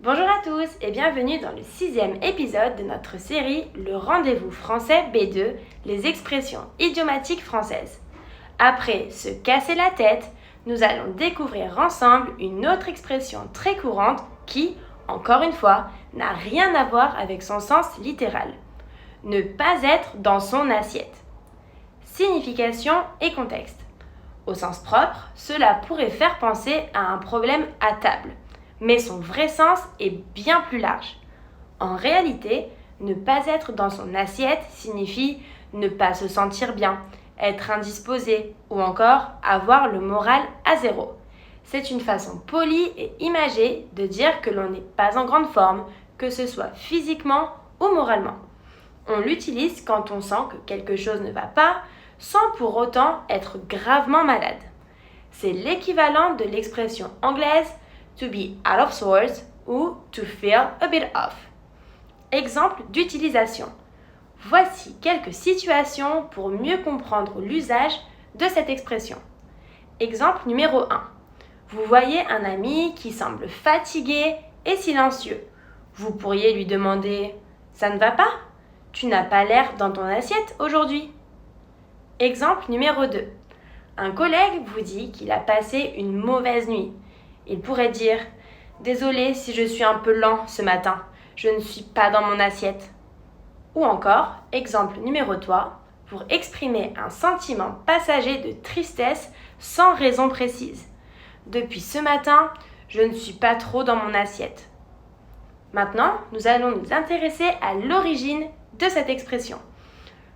Bonjour à tous et bienvenue dans le 6e épisode de notre série Le Rendez-vous français B2, les expressions idiomatiques françaises. Après se casser la tête, nous allons découvrir ensemble une autre expression très courante qui, encore une fois, n'a rien à voir avec son sens littéral. Ne pas être dans son assiette. Signification et contexte. Au sens propre, cela pourrait faire penser à un problème à table. Mais son vrai sens est bien plus large. En réalité, ne pas être dans son assiette signifie ne pas se sentir bien, être indisposé ou encore avoir le moral à zéro. C'est une façon polie et imagée de dire que l'on n'est pas en grande forme, que ce soit physiquement ou moralement. On l'utilise quand on sent que quelque chose ne va pas, sans pour autant être gravement malade. C'est l'équivalent de l'expression anglaise to be out of sorts ou to feel a bit off. Exemple d'utilisation. Voici quelques situations pour mieux comprendre l'usage de cette expression. Exemple numéro 1. Vous voyez un ami qui semble fatigué et silencieux. Vous pourriez lui demander « Ça ne va pas ? Tu n'as pas l'air dans ton assiette aujourd'hui ?» Exemple numéro 2. Un collègue vous dit qu'il a passé une mauvaise nuit. Il pourrait dire « Désolé si je suis un peu lent ce matin, je ne suis pas dans mon assiette. » Ou encore, exemple numéro 3, pour exprimer un sentiment passager de tristesse sans raison précise. Depuis ce matin, je ne suis pas trop dans mon assiette. Maintenant, nous allons nous intéresser à l'origine de cette expression.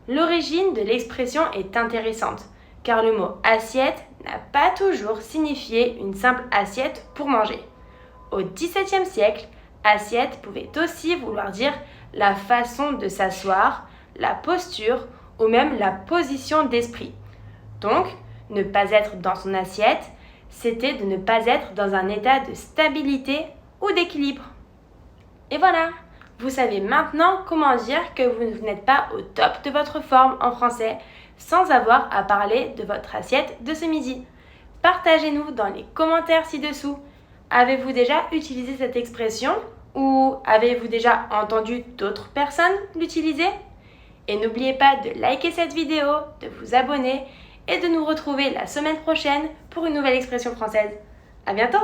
L'origine de l'expression est intéressante, car le mot assiette n'a pas toujours signifié une simple assiette pour manger. Au XVIIe siècle, assiette pouvait aussi vouloir dire la façon de s'asseoir, la posture ou même la position d'esprit. Donc, ne pas être dans son assiette, c'était de ne pas être dans un état de stabilité ou d'équilibre. Et voilà, vous savez maintenant comment dire que vous n'êtes pas au top de votre forme en français sans avoir à parler de votre assiette de ce midi. Partagez-nous dans les commentaires ci-dessous. Avez-vous déjà utilisé cette expression ou avez-vous déjà entendu d'autres personnes l'utiliser? Et n'oubliez pas de liker cette vidéo, de vous abonner et de nous retrouver la semaine prochaine pour une nouvelle expression française. À bientôt!